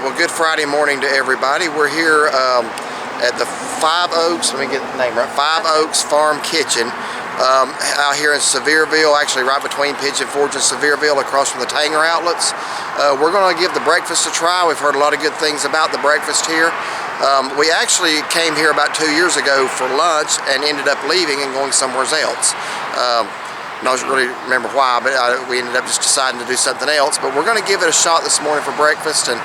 well, good Friday morning to everybody. We're here at the Five Oaks, let me get the name right, Five Oaks Farm Kitchen out here in Sevierville, actually right between Pigeon Forge and Sevierville, across from the Tanger outlets. We're going to give the breakfast a try. We've heard a lot of good things about the breakfast here. We actually came here about 2 years ago for lunch and ended up leaving and going somewhere else. I don't really remember why, but we ended up just deciding to do something else. But we're going to give it a shot this morning for breakfast and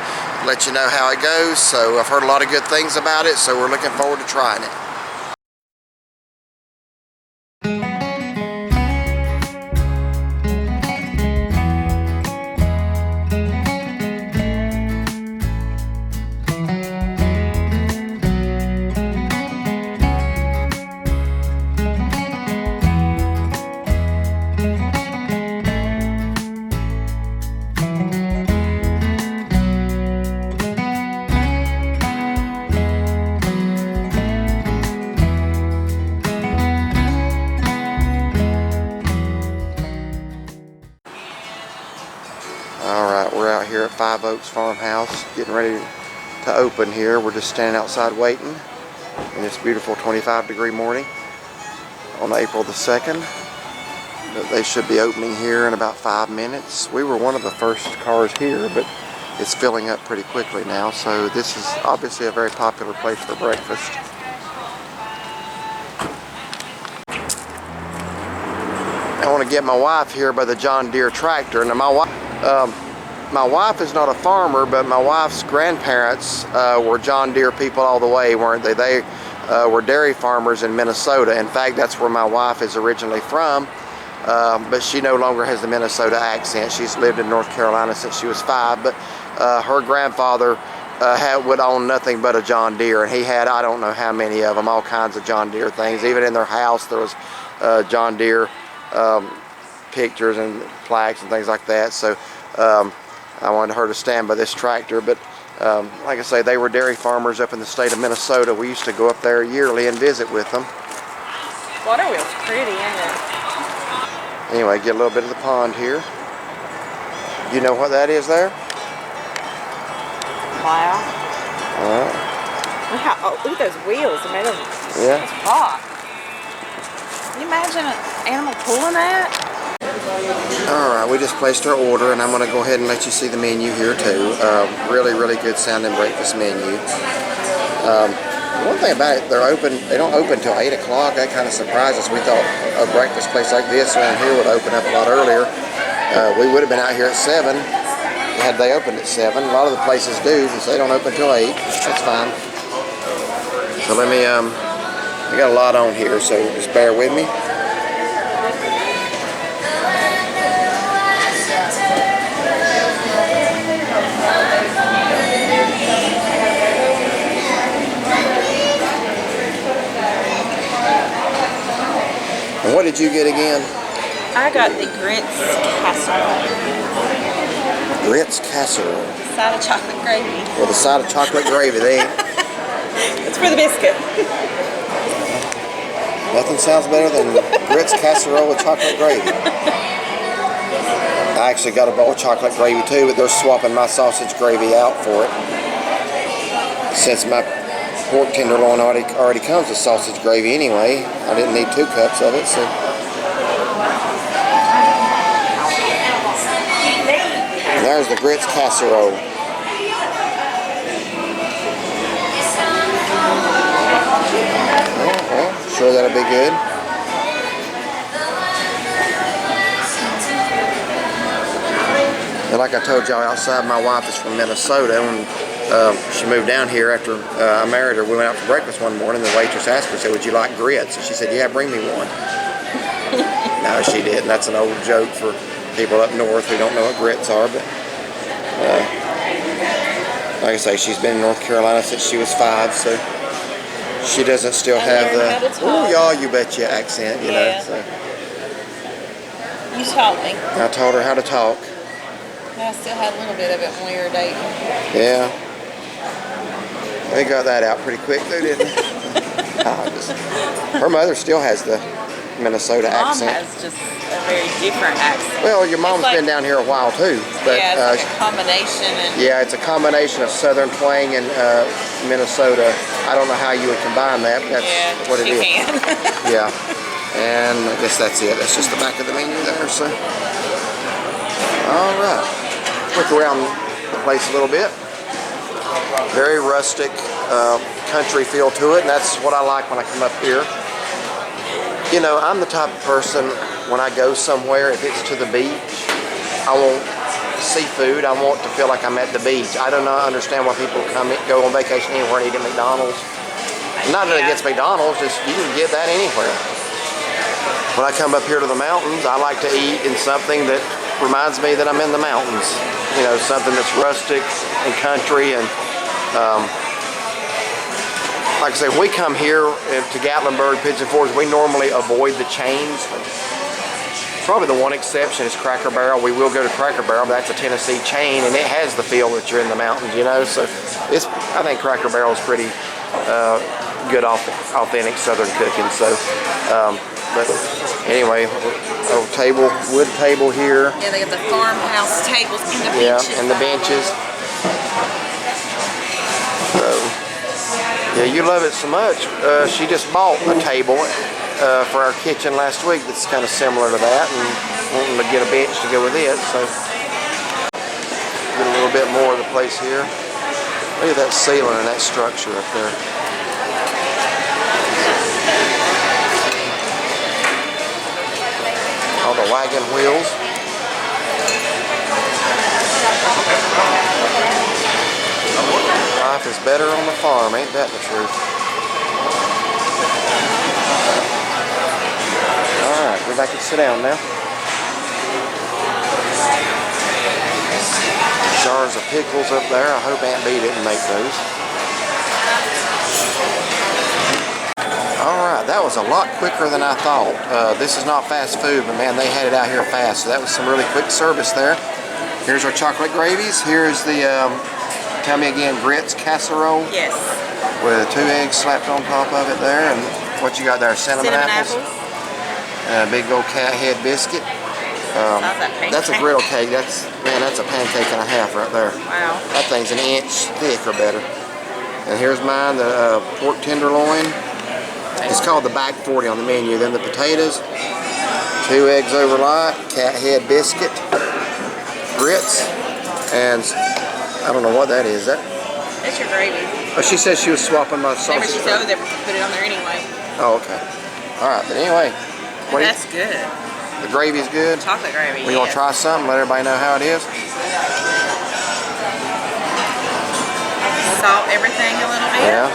let you know how it goes. So I've heard a lot of good things about it, so we're looking forward to trying it. Alright, we're out here at Five Oaks Farmhouse, getting ready to open here. We're just standing outside waiting in this beautiful 25-degree morning on April the 2nd. But they should be opening here in about 5 minutes. We were one of the first cars here, but it's filling up pretty quickly now, so this is obviously a very popular place for breakfast. I want to get my wife here by the John Deere tractor. Now my wife is not a farmer, but my wife's grandparents were John Deere people all the way, weren't they? They were dairy farmers in Minnesota. In fact, that's where my wife is originally from, but she no longer has the Minnesota accent. She's lived in North Carolina since she was 5, but her grandfather would own nothing but a John Deere, and he had, I don't know how many of them, all kinds of John Deere things. Even in their house there was John Deere pictures and plaques and things like that. So I wanted her to stand by this tractor, but like I say, they were dairy farmers up in the state of Minnesota. We used to go up there yearly and visit with them. Water wheel's pretty, isn't it? Anyway, get a little bit of the pond here. You know what that is there? Wow. Alright. Look at those wheels. They made them. Yeah. It's hot. Can you imagine an animal pulling that? Alright, we just placed our order, and I'm going to go ahead and let you see the menu here too. Really, really good sounding breakfast menu. One thing about it, they don't open till 8 o'clock. That kind of surprised us. We thought a breakfast place like this around here would open up a lot earlier. We would have been out here at 7 had they opened at 7. A lot of the places do, because they don't open till 8. That's fine. So let me, we got a lot on here, so just bear with me. And what did you get again? I got the grits casserole. Grits casserole. Side of chocolate gravy. Well, the side of chocolate gravy, It's for the biscuit. Nothing sounds better than grits casserole with chocolate gravy. I actually got a bowl of chocolate gravy too, but they're swapping my sausage gravy out for it. Since my pork tenderloin already comes with sausage gravy anyway, I didn't need 2 cups of it, so. And there's the grits casserole. Oh, well, sure that'll be good. And like I told y'all outside, my wife is from Minnesota. When she moved down here after I married her, we went out for breakfast one morning. The waitress asked her, said, "Would you like grits?" And she said, "Yeah, bring me one." No, she didn't. That's an old joke for people up north who don't know what grits are. But like I say, she's been in North Carolina since she was 5, so she doesn't still have the "oh y'all, you betcha" accent, you know. So. You taught me. I told her how to talk. I still had a little bit of it when we were dating. Yeah. They got that out pretty quick though, didn't they? Her mother still has the Minnesota Mom accent. has just a very different accent. Well, your mom's It's like- been down here a while too. But, yeah, it's like a combination. And yeah, it's a combination of Southern twang and Minnesota. I don't know how you would combine that, but that's what it is. she can. Yeah, and I guess that's it. That's just the back of the menu there. So, all right, look around the place a little bit. Very rustic, country feel to it, and that's what I like when I come up here. You know, I'm the type of person, when I go somewhere, if it's to the beach, I want seafood. I want to feel like I'm at the beach. I do not understand why people go on vacation anywhere and eat at McDonald's. Not that against McDonald's, just you can get that anywhere. When I come up here to the mountains, I like to eat in something that reminds me that I'm in the mountains. You know, something that's rustic and country. And like I say, we come here to Gatlinburg, Pigeon Forge, we normally avoid the chains. Probably the one exception is Cracker Barrel. We will go to Cracker Barrel, but that's a Tennessee chain, and it has the feel that you're in the mountains, you know. So I think Cracker Barrel is pretty good, authentic Southern cooking. So, but anyway, wood table here. Yeah, they got the farmhouse tables and the benches. Yeah, and the benches. So, yeah, you love it so much. She just bought a table for our kitchen last week that's kind of similar to that, and wanting to get a bench to go with it. So, get a little bit more of the place here. Look at that ceiling and that structure up there. All the wagon wheels. Life is better on the farm, ain't that the truth? Alright, we're back to sit down now. Jars of pickles up there. I hope Aunt Bee didn't make those. Alright, that was a lot quicker than I thought. This is not fast food, but man, they had it out here fast. So that was some really quick service there. Here's our chocolate gravies. Here's the tell me again, grits casserole. Yes. With 2 eggs slapped on top of it there. And what you got there? Cinnamon apples. And a big old cat head biscuit. That's a griddle cake. That's a pancake and a half right there. Wow. That thing's an inch thick or better. And here's mine, the pork tenderloin. It's called the back 40 on the menu. Then the potatoes, 2 eggs over light, cat head biscuit, grits, and I don't know what that is. That's your gravy. Oh, she said she was swapping my sausage. Remember, she said they put it on there anyway. Oh, okay. All right, but anyway. That's good. The gravy's good. Chocolate gravy. We gonna try something. Let everybody know how it is. Salt everything a little bit. Yeah.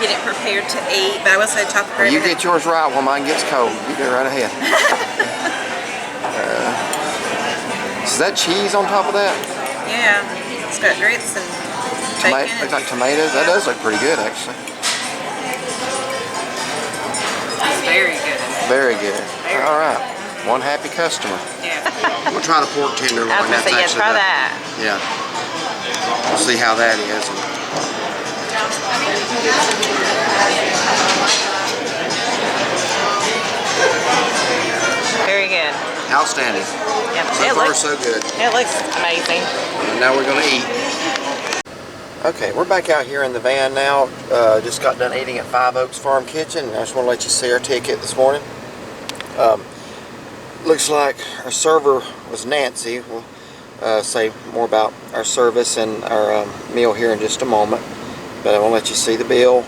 Get it prepared to eat. But I will say chocolate Well, gravy. you get yours right while mine gets cold. You go right ahead. Is that cheese on top of that? Yeah. It's got grits and bacon. Looks like tomatoes. That does look pretty good, actually. It's very good. Very good. All right. One happy customer. Yeah. We'll try the pork tenderloin. I was going to say, yeah, try that. Yeah. We'll see how that is. Very good. Outstanding. Yep. So far, so good. It looks amazing. And now we're going to eat. Okay, we're back out here in the van now. Just got done eating at Five Oaks Farm Kitchen. I just want to let you see our ticket this morning. Looks like our server was Nancy. We'll say more about our service and our meal here in just a moment. But I want to let you see the bill.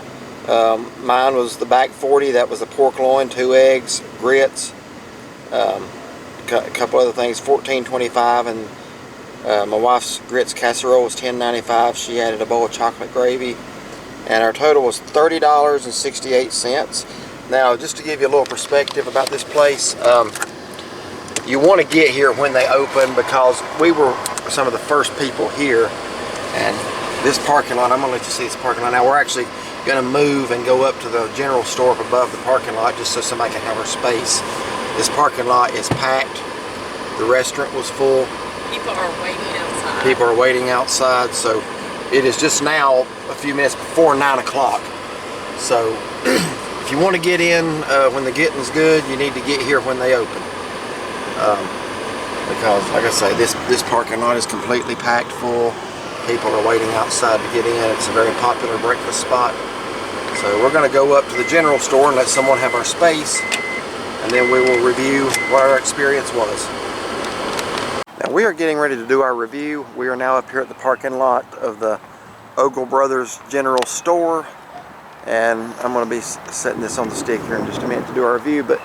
Mine was the back 40. That was the pork loin, 2 eggs, grits, a couple other things, $14.25, and my wife's grits casserole was $10.95. She added a bowl of chocolate gravy, and our total was $30.68. Now, just to give you a little perspective about this place, you want to get here when they open, because we were some of the first people here. And this parking lot, I'm going to let you see this parking lot. Now, we're actually going to move and go up to the general store up above the parking lot just so somebody can have our space. This parking lot is packed. The restaurant was full. People are waiting outside. People are waiting outside, so it is just now a few minutes before 9 o'clock. So if you want to get in when the getting's good, you need to get here when they open. Because, like I say, this parking lot is completely packed full. People are waiting outside to get in. It's a very popular breakfast spot. So we're going to go up to the general store and let someone have our space, and then we will review what our experience was. Now we are getting ready to do our review. We are now up here at the parking lot of the Ogle Brothers General Store, and I'm going to be setting this on the stick here in just a minute to do our review. But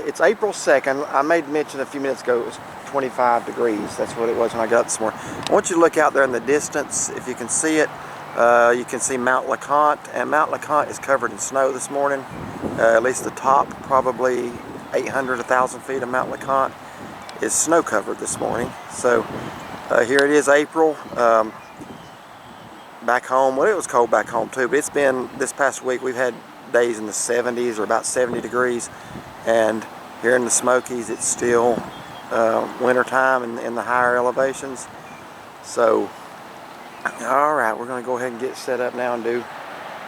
it's April 2nd. I made mention a few minutes ago it was 25 degrees. That's what it was when I got up this morning. I want you to look out there in the distance. If you can see it, you can see Mount LeConte, and Mount LeConte is covered in snow this morning. At least the top, probably 800, 1,000 feet of Mount LeConte is snow covered this morning. So here it is, April. Back home, well, it was cold back home too, but it's been, this past week we've had days in the 70s or about 70 degrees, and here in the Smokies it's still winter time in the higher elevations. So all right, we're going to go ahead and get set up now and do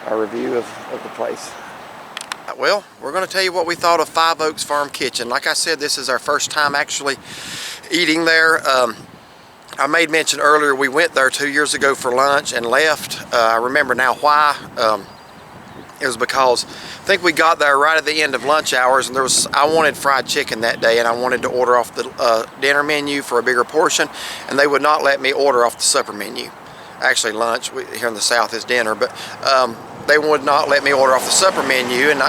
our review of the place. Well, we're going to tell you what we thought of Five Oaks Farm Kitchen. Like I said, this is our first time actually eating there. I made mention earlier we went there 2 years ago for lunch and left. I remember now why. It was because I think we got there right at the end of lunch hours, and I wanted fried chicken that day, and I wanted to order off the dinner menu for a bigger portion, and they would not let me order off the supper menu. Actually, lunch here in the South is dinner, but they would not let me order off the supper menu, and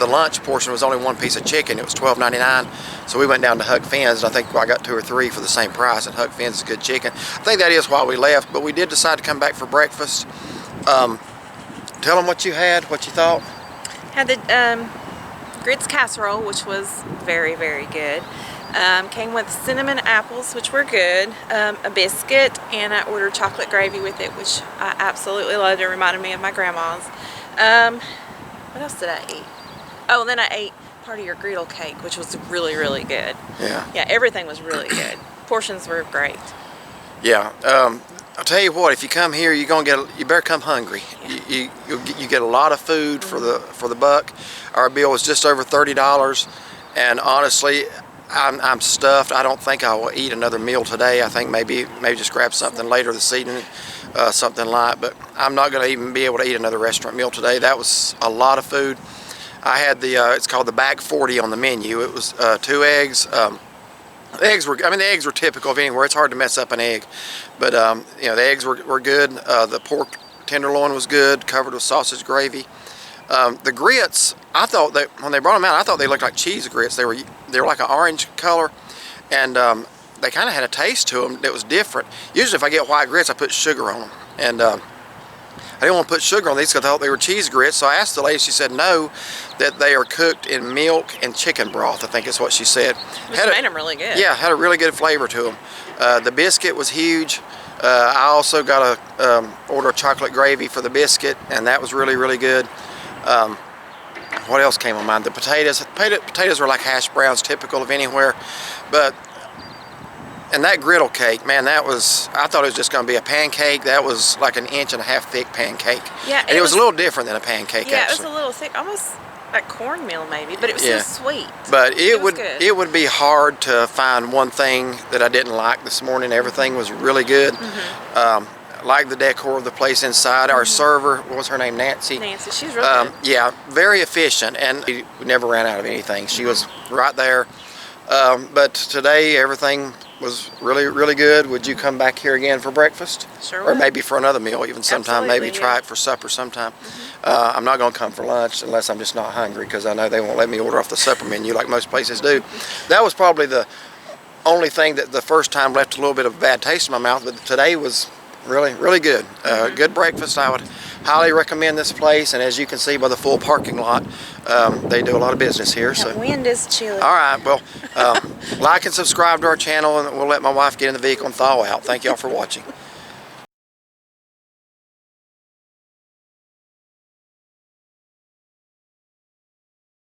the lunch portion was only one piece of chicken. It was $12.99, so we went down to Huck Finn's, and I think I got 2 or 3 for the same price, and Huck Finn's is good chicken. I think that is why we left, but we did decide to come back for breakfast. Tell them what you had, what you thought. Had the grits casserole, which was very, very good. Came with cinnamon apples, which were good, a biscuit, and I ordered chocolate gravy with it, which I absolutely loved. It reminded me of my grandma's. What else did I eat? Oh, and then I ate part of your griddle cake, which was really, really good. Yeah. Yeah, everything was really good. Portions were great. Yeah. I'll tell you what, if you come here, you better come hungry. Yeah. You get a lot of food for the buck. Our bill was just over $30, and honestly, I'm stuffed. I don't think I will eat another meal today. I think maybe just grab something later this evening, something light. But I'm not going to even be able to eat another restaurant meal today. That was a lot of food. I had it's called the Bag 40 on the menu. It was 2 eggs. The eggs were typical of anywhere. It's hard to mess up an egg, but you know, the eggs were good. The pork tenderloin was good, covered with sausage gravy. The grits, I thought that when they brought them out, I thought they looked like cheese grits. They were like an orange color, and they kind of had a taste to them that was different. Usually, if I get white grits, I put sugar on them, and I didn't want to put sugar on these because I thought they were cheese grits. So I asked the lady. She said no, that they are cooked in milk and chicken broth. I think is what she said. Which made them really good. Yeah, had a really good flavor to them. The biscuit was huge. I also got a order of chocolate gravy for the biscuit, and that was really, really good. What else came on mind? The potatoes were like hash browns, typical of anywhere. And that griddle cake, man, I thought it was just going to be a pancake. That was like 1.5 inch thick pancake. Yeah, and it was a little different than a pancake, yeah, actually. It was a little thick, almost like cornmeal maybe, but it was still sweet. But it would be hard to find one thing that I didn't like this morning. Everything was really good. Like the decor of the place inside. Our server, what was her name? Nancy. Nancy, she's really good. Yeah, very efficient, and we never ran out of anything. She was right there. But today everything was really, really good. Would you come back here again for breakfast? Sure Or would. maybe for another meal even sometime. Absolutely, Maybe try it for supper sometime. I'm not going to come for lunch unless I'm just not hungry, because I know they won't let me order off the supper menu like most places do. That was probably the only thing that the first time left a little bit of a bad taste in my mouth, but today was really, really good. Good breakfast. I would highly recommend this place, and as you can see by the full parking lot, they do a lot of business here. That wind is chilly. All right, well, like and subscribe to our channel, and we'll let my wife get in the vehicle and thaw out. Thank y'all for watching.